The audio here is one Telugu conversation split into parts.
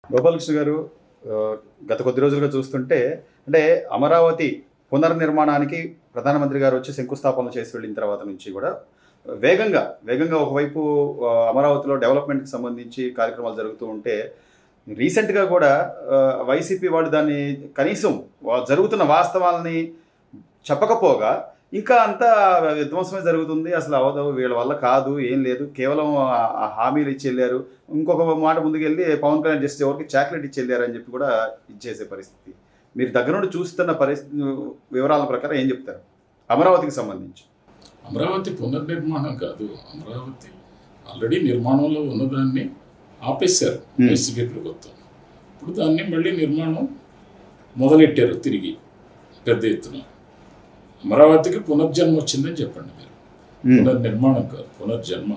గోపాలకృష్ణ గారు, గత కొద్ది రోజులుగా చూస్తుంటే అంటే అమరావతి పునర్నిర్మాణానికి ప్రధానమంత్రి గారు వచ్చి శంకుస్థాపన చేసి వెళ్ళిన తర్వాత నుంచి కూడా వేగంగా ఒకవైపు అమరావతిలో డెవలప్మెంట్కి సంబంధించి కార్యక్రమాలు జరుగుతూ ఉంటే రీసెంట్గా కూడా వైసీపీ వాళ్ళు దాన్ని కనీసం జరుగుతున్న వాస్తవాలని చెప్పకపోగా ఇంకా అంతా విధ్వంసమే జరుగుతుంది, అసలు అవదు, వీళ్ళ వల్ల కాదు, ఏం లేదు, కేవలం హామీలు ఇచ్చి వెళ్ళారు, ఇంకొక మాట ముందుకెళ్ళి పవన్ కళ్యాణ్ జస్ట్ ఎవరికి చాక్లెట్ ఇచ్చి వెళ్ళారు అని చెప్పి కూడా ఇచ్చేసే పరిస్థితి. మీరు దగ్గర నుండి చూస్తున్న పరిస్థితి వివరాల ప్రకారం ఏం చెప్తారు అమరావతికి సంబంధించి? అమరావతి పునర్నిర్మాణం కాదు, అమరావతి ఆల్రెడీ నిర్మాణంలో ఉన్నదాన్ని ఆపేశారు వైసీపీ ప్రభుత్వం. ఇప్పుడు దాన్ని మళ్ళీ నిర్మాణం మొదలెట్టారు తిరిగి పెద్ద ఎత్తున. అమరావతికి పునర్జన్మ వచ్చిందని చెప్పండి మీరు, పునర్నిర్మాణం కాదు, పునర్జన్మ.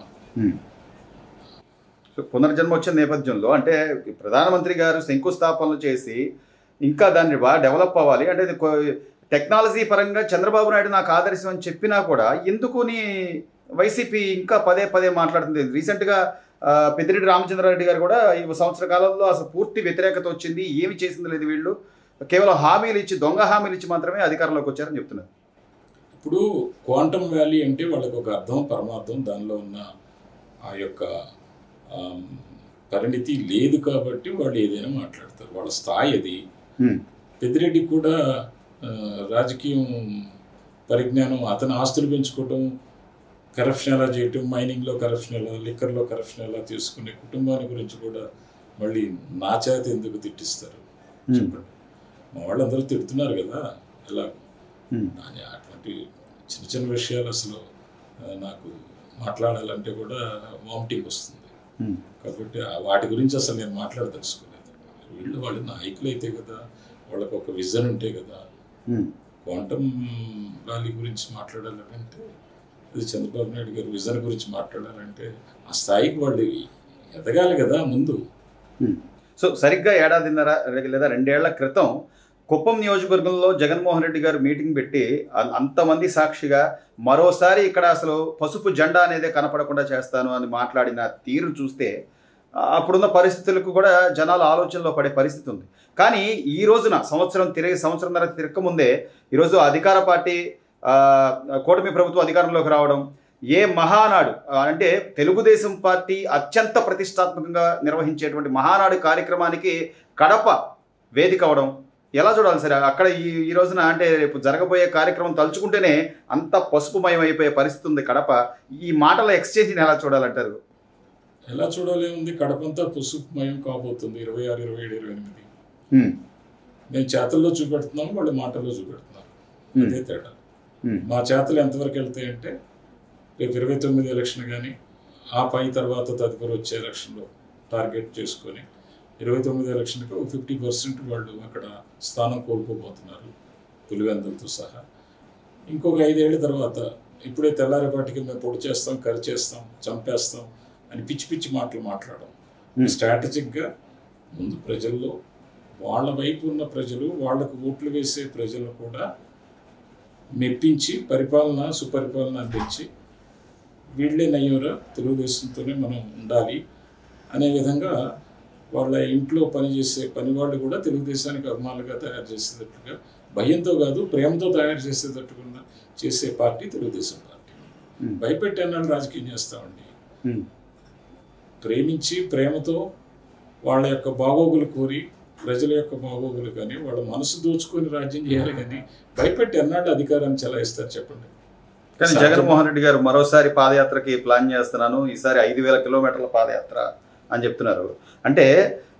పునర్జన్మ వచ్చిన నేపథ్యంలో అంటే ప్రధానమంత్రి గారు శంకుస్థాపనలు చేసి ఇంకా దాన్ని బాగా డెవలప్ అవ్వాలి అంటే టెక్నాలజీ పరంగా చంద్రబాబు నాయుడు నాకు ఆదర్శం అని చెప్పినా కూడా ఎందుకుని వైసీపీ ఇంకా పదే పదే మాట్లాడుతుంది. రీసెంట్గా పెద్దిరెడ్డి రామచంద్రారెడ్డి గారు కూడా ఈ సంవత్సర కాలంలో అసలు పూర్తి వ్యతిరేకత వచ్చింది, ఏమి చేసింది లేదు, వీళ్ళు కేవలం హామీలు ఇచ్చి దొంగ హామీలు ఇచ్చి మాత్రమే అధికారంలోకి వచ్చారని చెప్తున్నారు. ఇప్పుడు క్వాంటమ్ వ్యాలీ అంటే వాళ్ళకి ఒక అర్థం పరమార్థం దానిలో ఉన్న ఆ యొక్క పరిణితి లేదు కాబట్టి వాళ్ళు ఏదైనా మాట్లాడతారు, వాళ్ళ స్థాయి అది. పెద్దిరెడ్డికి కూడా రాజకీయం పరిజ్ఞానం, అతని ఆస్తులు పెంచుకోవటం, కరప్షన్ ఎలా చేయటం, మైనింగ్లో కరప్షన్ ఎలా, లిక్కర్లో కరప్షన్ ఎలా తీసుకునే కుటుంబాన్ని గురించి కూడా మళ్ళీ నా చేత ఎందుకు తిట్టిస్తారు చెప్పండి. మా వాళ్ళందరూ తిడుతున్నారు కదా ఎలా. అటువంటి చిన్న చిన్న విషయాలు అసలు నాకు మాట్లాడాలంటే కూడా వామిటింగ్ వస్తుంది. కాబట్టి వాటి గురించి అసలు నేను మాట్లాడదలుచుకోలేదు. వాళ్ళు నాయకులు అయితే కదా, వాళ్ళకు ఒక విజన్ ఉంటే కదా. క్వాంటమ్ వ్యాలీ గురించి మాట్లాడాలంటే అది చంద్రబాబు నాయుడు గారు విజన్ గురించి మాట్లాడాలంటే ఆ స్థాయికి వాళ్ళు ఎదగాలి కదా ముందు. సో సరిగ్గా ఏడాదిన్నర లేదా 2 ఏళ్ల క్రితం కుప్పం నియోజకవర్గంలో జగన్మోహన్ రెడ్డి గారు మీటింగ్ పెట్టి అంతమంది సాక్షిగా మరోసారి ఇక్కడ అసలు పసుపు జెండా అనేదే కనపడకుండా చేస్తాను అని మాట్లాడిన తీరు చూస్తే అప్పుడున్న పరిస్థితులకు కూడా జనాలు ఆలోచనలో పడే పరిస్థితి ఉంది. కానీ ఈ రోజున సంవత్సరంన్నర తిరగకముందే ఈరోజు అధికార పార్టీ కూటమి ప్రభుత్వం అధికారంలోకి రావడం, ఏ మహానాడు అంటే తెలుగుదేశం పార్టీ అత్యంత ప్రతిష్టాత్మకంగా నిర్వహించేటువంటి మహానాడు కార్యక్రమానికి కడప వేదిక అవడం ఎలా చూడాలి సరే? అక్కడ ఈ రోజున అంటే రేపు జరగబోయే కార్యక్రమం తలుచుకుంటేనే అంత పసుపుమయం అయిపోయే పరిస్థితి ఉంది కడప. ఈ మాటల ఎక్స్చేంజ్ని ఎలా చూడాలంటారు? ఎలా చూడాలి ఉంది, కడపంతా పసుపుమయం కాబోతుంది 26, 27, 28. నేను చేతల్లో చూపెడుతున్నాను, వాళ్ళు మాటల్లో చూపెడుతున్నారు, అదే తేడా. మా చేతలు ఎంతవరకు వెళ్తాయంటే రేపు 29 ఎలక్షన్ కానీ ఆ పై తర్వాత తదుపరి వచ్చే ఎలక్షన్లో టార్గెట్ చేసుకొని 29 ఎలక్షన్కి 50% వాళ్ళు అక్కడ స్థానం కోల్పోబోతున్నారు పులివెందులతో సహా. ఇంకొక 5 ఏళ్ల తర్వాత ఇప్పుడే తెల్లారేపాటికి మేము పొడి చేస్తాం, కరి చేస్తాం, చంపేస్తాం అని పిచ్చి పిచ్చి మాటలు మాట్లాడడం. స్ట్రాటజిక్గా ముందు ప్రజల్లో వాళ్ళ వైపు ఉన్న ప్రజలు, వాళ్లకు ఓట్లు వేసే ప్రజలను కూడా మెప్పించి సుపరిపాలన అందించి వీళ్ళే నయ్యూరా తెలుగుదేశంతోనే మనం ఉండాలి అనే విధంగా వాళ్ళ ఇంట్లో పనిచేసే పనివాళ్ళు కూడా తెలుగుదేశానికి అభిమానులుగా తయారు చేసేటట్టుగా, భయంతో కాదు ప్రేమతో తయారు చేసేటట్టుగా చేసే పార్టీ తెలుగుదేశం పార్టీ. భయపెట్టి అన్నాడు రాజకీయం చేస్తామండి. ప్రేమించి ప్రేమతో వాళ్ళ యొక్క బాగోగులు కోరి ప్రజల యొక్క బాగోగులు కానీ వాళ్ళ మనసు దోచుకొని రాజ్యం చేయాలి కానీ భయపెట్టి అన్నాడు అధికారాన్ని చెలాయిస్తారు చెప్పండి. కానీ జగన్మోహన్ రెడ్డి గారు మరోసారి పాదయాత్రకి ప్లాన్ చేస్తున్నాను, ఈసారి 5,000 కిలోమీటర్ల పాదయాత్ర అని చెప్తున్నారు. అంటే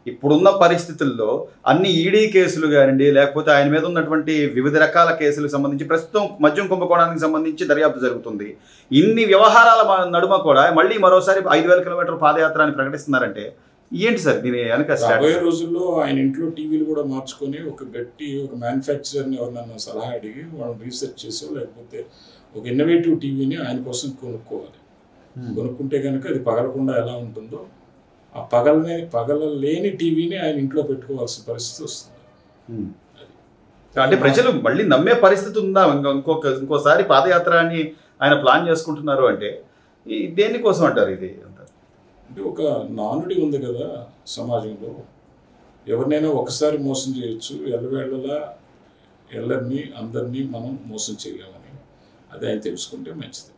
ఇప్పుడున్న పరిస్థితుల్లో అన్ని ఈడీ కేసులు కానివ్వండి, లేకపోతే ఆయన మీద ఉన్నటువంటి వివిధ రకాల కేసులకు సంబంధించి ప్రస్తుతం మద్యం కుంభకోణానికి సంబంధించి దర్యాప్తు జరుగుతుంది. ఇన్ని వ్యవహారాల నడుమ కూడా మళ్ళీ మరోసారి 5,000 కిలోమీటర్ల పాదయాత్ర అని ప్రకటిస్తున్నారంటే ఏంటి సార్ దీని వెనక? రాబోయే రోజుల్లో ఆయన ఇంట్లో టీవీలు కూడా మార్చుకొని ఒక మ్యానుఫ్యాక్చరర్ని ఎవరినన్నా సలహా అడిగి వాళ్ళని రీసెర్చ్ చేసో లేకపోతే ఒక ఇన్నోవేటివ్ టీవీని ఆయన కోసం కొనుక్కోవాలి. కొనుక్కుంటే కనుక అది పగలకుండా ఎలా ఉంటుందో ఆ పగలలేని టీవీని ఆయన ఇంట్లో పెట్టుకోవాల్సిన పరిస్థితి వస్తుంది. అంటే ప్రజలు మళ్ళీ నమ్మే పరిస్థితి ఉందా? ఇంకోసారి పాదయాత్ర అని ఆయన ప్లాన్ చేసుకుంటున్నారు అంటే దేనికోసం అంటారు? ఇది అంటే ఒక నానుడి ఉంది కదా సమాజంలో, ఎవరినైనా ఒకసారి మోసం చేయొచ్చు, ఎల్లవేళలా అందరినీ మనం మోసం చేయలేమని అది ఆయన తెలుసుకుంటే మంచిది.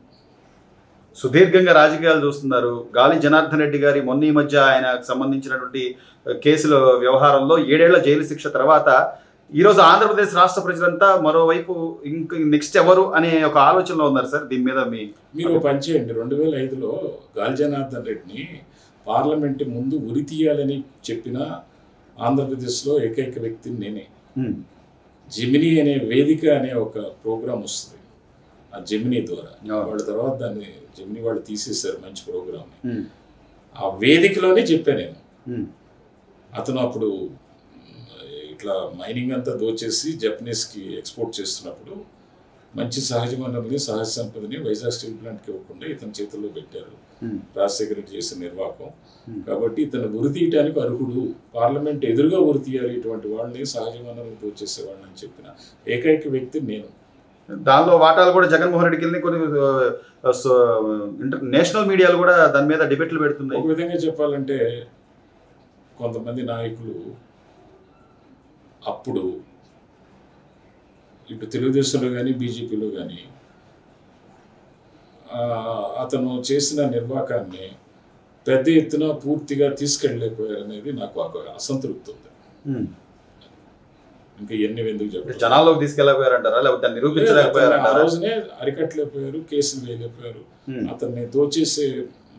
సుదీర్ఘంగా రాజకీయాలు చూస్తున్నారు. గాలి జనార్దన్ రెడ్డి గారి మొన్న ఈ మధ్య ఆయనకు సంబంధించినటువంటి కేసుల వ్యవహారంలో 7 ఏళ్ల జైలు శిక్ష తర్వాత ఈరోజు ఆంధ్రప్రదేశ్ రాష్ట్ర ప్రజలంతా మరోవైపు ఇంక నెక్స్ట్ ఎవరు అనే ఒక ఆలోచనలో ఉన్నారు సార్. దీని మీద మీరు పనిచేయండి. 2005లో గాలి జనార్దన్ రెడ్డిని పార్లమెంట్ ముందు ఉరి తీయాలని చెప్పిన ఆంధ్రప్రదేశ్లో ఏకైక వ్యక్తిని నేనే. జెమినీ అనే వేదిక అనే ఒక ప్రోగ్రాం వస్తుంది, ఆ జెమినీ ద్వారా. వాళ్ళ తర్వాత దాన్ని జెమినీ వాళ్ళు తీసేశారు, మంచి ప్రోగ్రామ్ని. ఆ వేదికలోనే చెప్పాను నేను. అతను అప్పుడు ఇట్లా మైనింగ్ అంతా దోచేసి జపనీస్కి ఎక్స్పోర్ట్ చేస్తున్నప్పుడు మంచి సహజ వనరుల్ని, సహజ సంపదని వైజాగ్ స్టీల్ ప్లాంట్కి ఇవ్వకుండా ఇతని చేతుల్లో పెట్టారు రాజశేఖర రెడ్డి చేసిన నిర్వాహకం. కాబట్టి ఇతను ఉరి తీయటానికి అర్హుడు, పార్లమెంట్ ఎదురుగా ఉరి తీయాలి ఇటువంటి వాళ్ళని, సహజ వనరులు దోచేసే వాళ్ళని అని చెప్పిన ఏకైక వ్యక్తి నేను. దానిలో వాటాలు కూడా జగన్మోహన్ రెడ్డికి వెళ్ళి కొన్ని నేషనల్ మీడియాలు కూడా దాని మీద డిబేట్లు పెడుతున్నాయి. ఒక విధంగా చెప్పాలంటే కొంతమంది నాయకులు అప్పుడు ఇటు తెలుగుదేశంలో కానీ బీజేపీలో కానీ అతను చేసిన నిర్వాకాన్ని పెద్ద ఎత్తున పూర్తిగా తీసుకెళ్ళలేకపోయారనేది నాకు అసంతృప్తి ఉంది. ఇంకా ఎన్ని ఎందుకు చెప్పారు, జనాల్లోకి తీసుకెళ్ళకపోయారంటారా, లేకపోతే నిరూపించలేకపోయారంటారా? ఆ రోజునే అరికట్టలేకపోయారు, కేసులు వేయలేకపోయారు. అతన్ని దోచేసే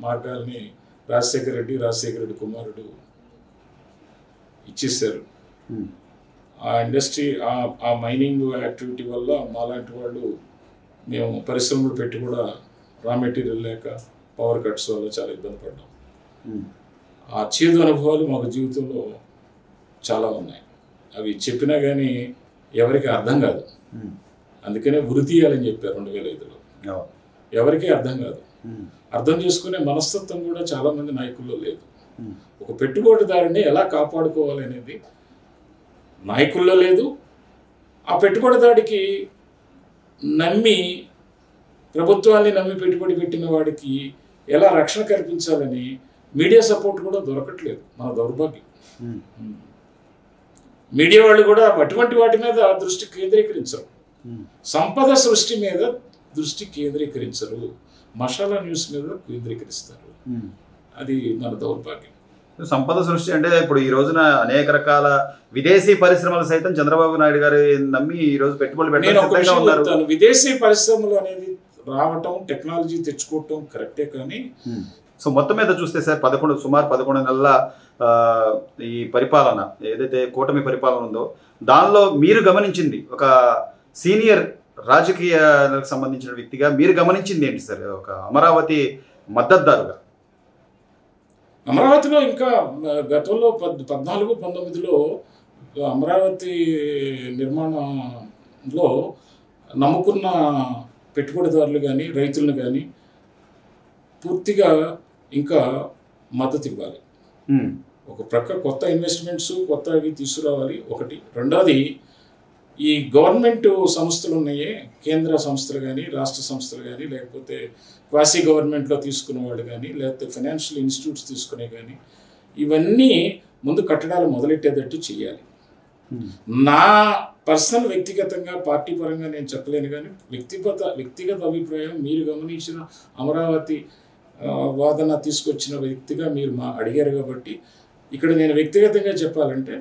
మార్గాల్ని రాజశేఖర రెడ్డి కుమారుడు ఇచ్చేసారు. ఆ ఇండస్ట్రీ, ఆ మైనింగ్ యాక్టివిటీ వల్ల మాలాంటి వాళ్ళు మేము పరిశ్రమలు పెట్టి కూడా రా మెటీరియల్ లేక పవర్ కట్స్ వల్ల చాలా ఇబ్బంది పడ్డాం. ఆ చేదు అనుభవాలు మాకు జీవితంలో చాలా ఉన్నాయి. అవి చెప్పినా కానీ ఎవరికి అర్థం కాదు. అందుకనే ఉరి తీయాలని చెప్పారు 2005లో. ఎవరికీ అర్థం కాదు. అర్థం చేసుకునే మనస్తత్వం కూడా చాలామంది నాయకుల్లో లేదు. ఒక పెట్టుబడిదారుని ఎలా కాపాడుకోవాలి అనేది నాయకుల్లో లేదు. ఆ పెట్టుబడిదాడికి నమ్మి, ప్రభుత్వాన్ని నమ్మి పెట్టుబడి పెట్టిన వాడికి ఎలా రక్షణ కల్పించాలని మీడియా సపోర్ట్ కూడా దొరకట్లేదు. మన దౌర్భాగ్యం. మీడియా వాళ్ళు కూడా అటువంటి వాటి మీద దృష్టి కేంద్రీకరించరు. సంపద సృష్టి మీద దృష్టి కేంద్రీకరించరు. మసాలా న్యూస్ మీద కేంద్రీకరిస్తారు. అది మన దౌర్భాగ్యం. సంపద సృష్టి అంటే ఇప్పుడు ఈ రోజున అనేక రకాల విదేశీ పరిశ్రమలు సైతం చంద్రబాబు నాయుడు గారు నమ్మి ఈ రోజు పెట్టుబడులు పెట్టారు. విదేశీ పరిశ్రమలు అనేది రావటం, టెక్నాలజీ తెచ్చుకోవటం కరెక్టే. కానీ సో మొత్తం మీద చూస్తే సార్ సుమారు 11 నెలల ఈ పరిపాలన ఏదైతే కూటమి పరిపాలన ఉందో దానిలో మీరు గమనించింది, ఒక సీనియర్ రాజకీయాలకు సంబంధించిన వ్యక్తిగా మీరు గమనించింది ఏంటి సార్? ఒక అమరావతి మద్దతుదారుగా. అమరావతిలో ఇంకా గతంలో 14-19లో అమరావతి నిర్మాణంలో నమ్ముకున్న పెట్టుబడిదారులు కానీ రైతులను కానీ పూర్తిగా ఇంకా మద్దతు ఇవ్వాలి. ఒక ప్రక్క కొత్త ఇన్వెస్ట్మెంట్స్ కొత్తవి తీసుకురావాలి ఒకటి. రెండోది, ఈ గవర్నమెంట్ సంస్థలు ఉన్నాయే, కేంద్ర సంస్థలు కానీ రాష్ట్ర సంస్థలు కానీ లేకపోతే క్వాసీ గవర్నమెంట్లో తీసుకునే వాళ్ళు కానీ లేకపోతే ఫైనాన్షియల్ ఇన్స్టిట్యూట్స్ తీసుకునే కానీ ఇవన్నీ ముందు కట్టడాలు మొదలెట్టేటట్టు చేయాలి. నా పర్సనల్ వ్యక్తిగతంగా పార్టీ పరంగా నేను చెప్పలేను, కానీ వ్యక్తిగత అభిప్రాయం, మీరు గమనించిన అమరావతి వాదన తీసుకొచ్చిన వ్యక్తిగా మీరు అడిగారు కాబట్టి ఇక్కడ నేను వ్యక్తిగతంగా చెప్పాలంటే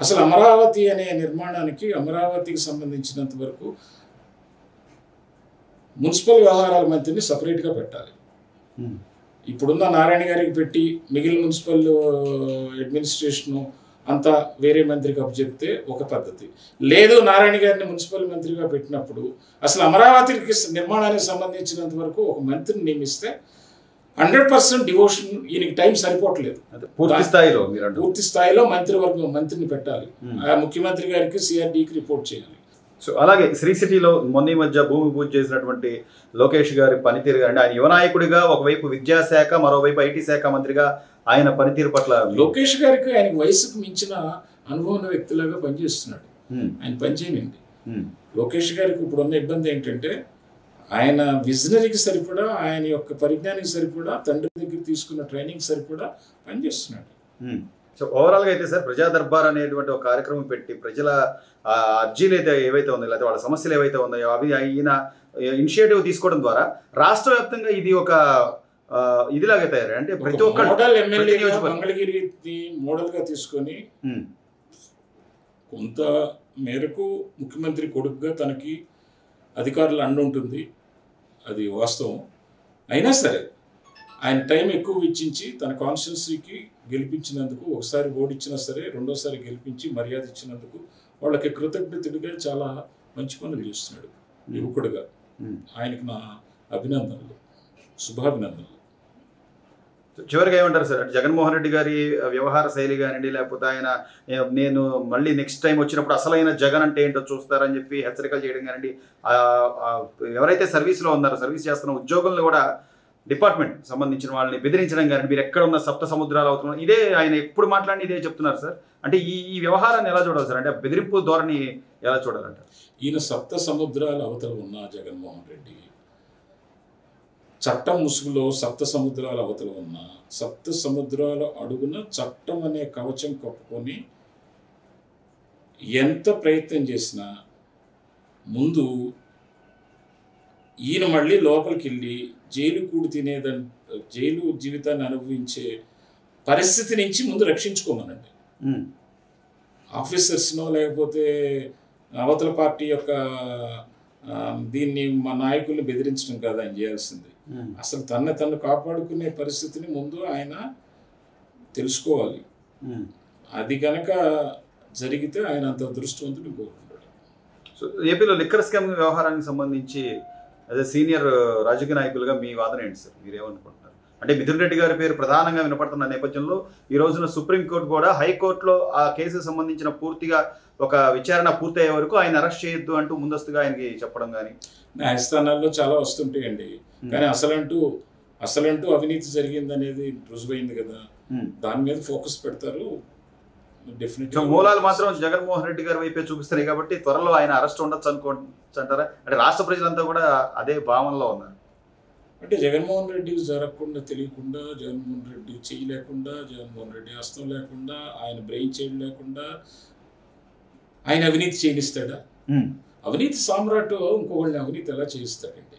అసలు అమరావతి అనే నిర్మాణానికి, అమరావతికి సంబంధించినంత వరకు మున్సిపల్ వ్యవహారాల మంత్రిని సపరేట్గా పెట్టాలి. ఇప్పుడున్న నారాయణ గారికి పెట్టి మిగిలిన మున్సిపల్ అడ్మినిస్ట్రేషను అంతా వేరే మంత్రికి అప్పచెప్తే ఒక పద్ధతి. లేదు, నారాయణ గారిని మున్సిపల్ మంత్రిగా పెట్టినప్పుడు అసలు అమరావతికి నిర్మాణానికి సంబంధించినంత వరకు ఒక మంత్రిని నియమిస్తే 100% డివోషన్. ఈయనకి టైం సరిపోవట్లేదు. పూర్తి స్థాయిలో మంత్రిని పెట్టాలి. ముఖ్యమంత్రి గారికి, సిఆర్డీకి రిపోర్ట్ చేయాలి. సో అలాగే శ్రీ సిటీలో మొన్న మధ్య భూమి పూజ చేసినటువంటి లోకేష్ గారి పనితీరు కానీ, ఆయన యువనాయకుడిగా ఒకవైపు విద్యాశాఖ, మరోవైపు ఐటీ శాఖ మంత్రిగా ఆయన పనితీరు పట్ల లోకేష్ గారికి ఆయన వయసుకు మించిన అనుభవం వ్యక్తిలాగా పనిచేస్తున్నాడు. ఆయన పనిచేయండి. లోకేష్ గారికి ఇప్పుడున్న ఇబ్బంది ఏంటంటే ఆయన విజనరీకి సరిపడా, ఆయన యొక్క పరిజ్ఞానికి సరిపడా, తండ్రి దగ్గర తీసుకున్న ట్రైనింగ్ సరిపడా పనిచేస్తున్నాడు. సో ఓవరాల్గా అయితే సార్ ప్రజా దర్బార్ అనేటువంటి ఒక కార్యక్రమం పెట్టి ప్రజల అర్జీలు అయితే ఏవైతే ఉన్నాయో లేదా వాళ్ళ సమస్యలు ఏవైతే ఉన్నాయో అవి ఈయన ఇనిషియేటివ్ తీసుకోవడం ద్వారా రాష్ట్ర వ్యాప్తంగా ఇది ఒక ఇదిలాగా తయారు అంటే ప్రతి ఒక్క మంగళగిరి మోడల్గా తీసుకొని కొంత మేరకు ముఖ్యమంత్రి కొడుకుగా తనకి అధికారులు అండుంటుంది, అది వాస్తవం. అయినా సరే ఆయన టైం ఎక్కువ వెచ్చించి తన కాన్స్టిట్యున్సీకి గెలిపించినందుకు, ఒకసారి ఓడిచ్చినా సరే రెండోసారి గెలిపించి మర్యాద ఇచ్చినందుకు వాళ్ళకి కృతజ్ఞతగా చాలా మంచి పనులు చేస్తున్నాడు యువకుడుగా. ఆయనకు నా అభినందనలు, శుభాభినందనలు. చివరిగా ఏమంటారు సార్, అంటే జగన్మోహన్ రెడ్డి గారి వ్యవహార శైలి కానివ్వండి, లేకపోతే ఆయన నేను మళ్ళీ నెక్స్ట్ టైం వచ్చినప్పుడు అసలైన జగన్ అంటే ఏంటో చూస్తారని చెప్పి హెచ్చరికలు చేయడం కానివ్వండి, ఎవరైతే సర్వీస్లో ఉన్నారో సర్వీస్ చేస్తున్న ఉద్యోగులను కూడా డిపార్ట్మెంట్ సంబంధించిన వాళ్ళని బెదిరించడం కానీ మీరు ఎక్కడ ఉన్న సప్త సముద్రాలు అవుతున్నారు, ఇదే ఆయన ఎప్పుడు మాట్లాడి ఇదే చెప్తున్నారు సార్. అంటే ఈ వ్యవహారాన్ని ఎలా చూడాలి సార్, అంటే బెదిరింపు ధోరణి ఎలా చూడాలంట? ఈయన సప్త సముద్రాల అవతల ఉన్న జగన్మోహన్ రెడ్డి చట్టం ముసుగులో సప్త సముద్రాల అవతల ఉన్న సప్త సముద్రాల అడుగున చట్టం అనే కవచం కప్పుకొని ఎంత ప్రయత్నం చేసినా ముందు ఈయన మళ్ళీ లోపలికి వెళ్ళి జైలు జీవితాన్ని అనుభవించే పరిస్థితి నుంచి ముందు రక్షించుకోమనండి. ఆఫీసర్స్నో లేకపోతే అవతల పార్టీ యొక్క దీన్ని మా నాయకుల్ని బెదిరించడం కాదు ఆయన చేయాల్సింది. అసలు తను కాపాడుకునే పరిస్థితిని ముందు ఆయన తెలుసుకోవాలి. అది కనుక జరిగితే ఆయన అంత అదృష్టవంతుడు కోరుకుంటాడు. సో ఏపీలో లిక్కర్ స్కామ్ వ్యవహారానికి సంబంధించి అదే సీనియర్ రాజకీయ నాయకులుగా మీ వాదన ఏంటి సార్, మీరేమనుకుంటున్నారు? అంటే మిథున్ రెడ్డి గారి పేరు ప్రధానంగా వినపడుతున్న నేపథ్యంలో ఈ రోజున సుప్రీంకోర్టు కూడా హైకోర్టులో ఆ కేసుకు సంబంధించిన పూర్తిగా ఒక విచారణ పూర్తయ్యే వరకు ఆయన అరెస్ట్ చేయొద్దు అంటూ ముందస్తుగా ఆయనకి చెప్పడం కానీ న్యాయస్థానాల్లో చాలా వస్తుంటాయండి. కానీ అసలంటూ అవినీతి జరిగిందనేది రుజువైంది కదా, దాని మీద ఫోకస్ పెడతారు. మూలాలు మాత్రం జగన్మోహన్ రెడ్డి గారి వైపే చూపిస్తున్నాయి కాబట్టి త్వరలో ఆయన అరెస్ట్ ఉండొచ్చు అనుకుంటారా? అంటే రాష్ట్ర ప్రజలంతా కూడా అదే భావనలో ఉన్నారు. అంటే జగన్మోహన్ రెడ్డికి జరగకుండా తెలియకుండా, జగన్మోహన్ రెడ్డి చెయ్యి లేకుండా, జగన్మోహన్ రెడ్డి హస్తం లేకుండా, ఆయన బ్రెయిన్ చేయడం లేకుండా ఆయన అవినీతి చేయనిస్తాడా? అవినీతి సామ్రాట్ ఇంకొకళ్ళని అవినీతి ఎలా చేయిస్తాడండి?